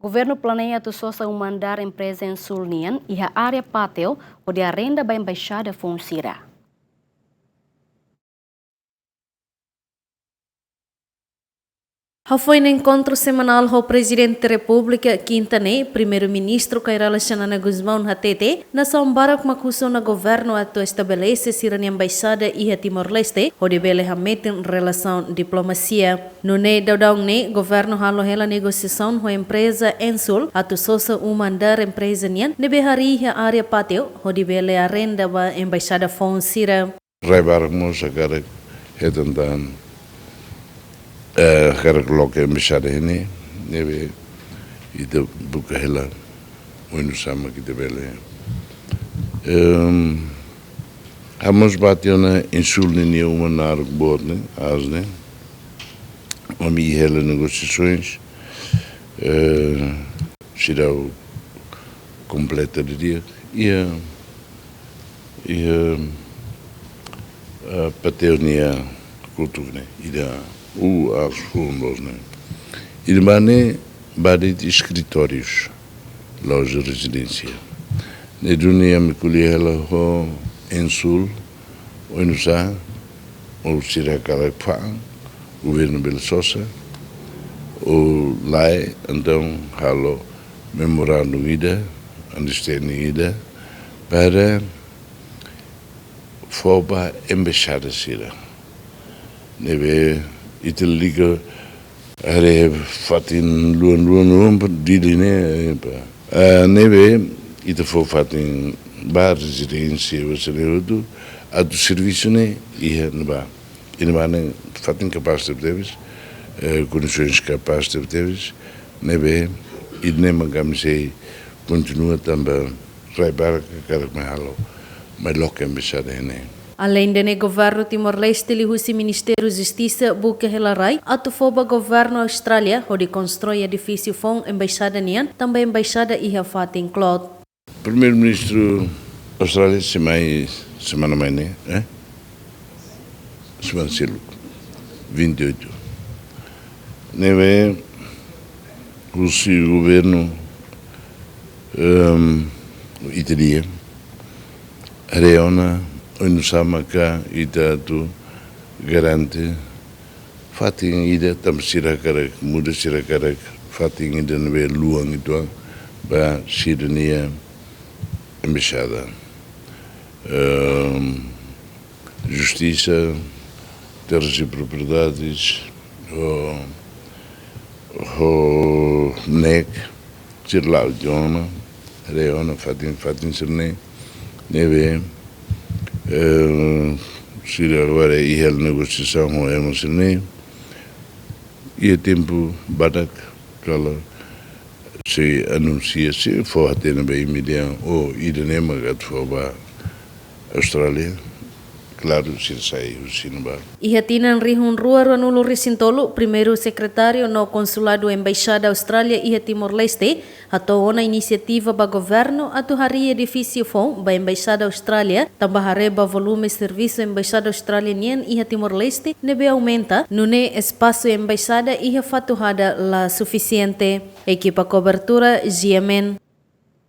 Governu Planeia tu sosa andar Empreza ENSUL nian iha área pátio hodi arenda ba Embaixada foun sira. Foi no encontro semanal com o Presidente da República, Quintane, Primeiro-Ministro Cairala Xanana Guzmão Hatete, na São Barak Macuso na Governo ato estabelece sira na Embaixada e Timor-Leste, onde bele em relação diplomacia. No ne daudang ne, Governo halo hela negociação com a Empreza ENSUL, ato sosa andar Empreza nian, nebehari a área pátio, onde bele arenda ba Embaixada foun sira. Rijbarmos agora redendan agora coloca Embaixada ini neve ida buka hela unu sama kita bele hamos bationa ENSUL ni uma nar borne asne ami hela negociações será o completa de dia e a paternia cultura ida aos fundos, né? E de maneira de escritórios, loja de residência. Na dunia me colhe ela o ENSUL, o NUSA, o sira foun, o Governu Planeia, o LAI, então, halo memorando ida, understanding ida, para foba Embaixada sira. Neve italiga are fatin luan dili ne neve ita fo fatin bar residência wasaleodu adu serviço ne ia neba ne fatin capaz de deves condições capazes de deves neve idne magamse continua também raibar que cara me halo mas loca Embaixada ne. Além de governo Timor-Leste, o Ministério da Justiça buka helarai, atu foba governo Austrália, onde constrói edifício foun Embaixada nian, também Embaixada iha fatin clot. Primeiro-Ministro Austrália semana mais né? Semana selo 28. Neve o governo italiano Areona onu sama ka ida tu garante fatin ida tam sira karak muda sira karak fatin ida nebe luang itu ba sirania Embaixada justiça terras e propriedades o NEC sirlau jona reona fatin sirne neve sira agora e a negociação com a Embaixada e tempo badak kalau se anuncia se for até na bem imediato ou ir na magat for ba Austrália claro se sai o sinba Iha tinan rihun ruar anulu risintolu primeiro secretário no consulado Embaixada Austrália iha Timor-Leste atau ona inisiativa ba governo atu hari edifício foun ba Embaixada Austrália tambah hareba volume serviço Embaixada Austrália nian iha Timor-Leste nebe aumenta nune espaço Embaixada iha fatuhada la suficiente equipa cobertura GMN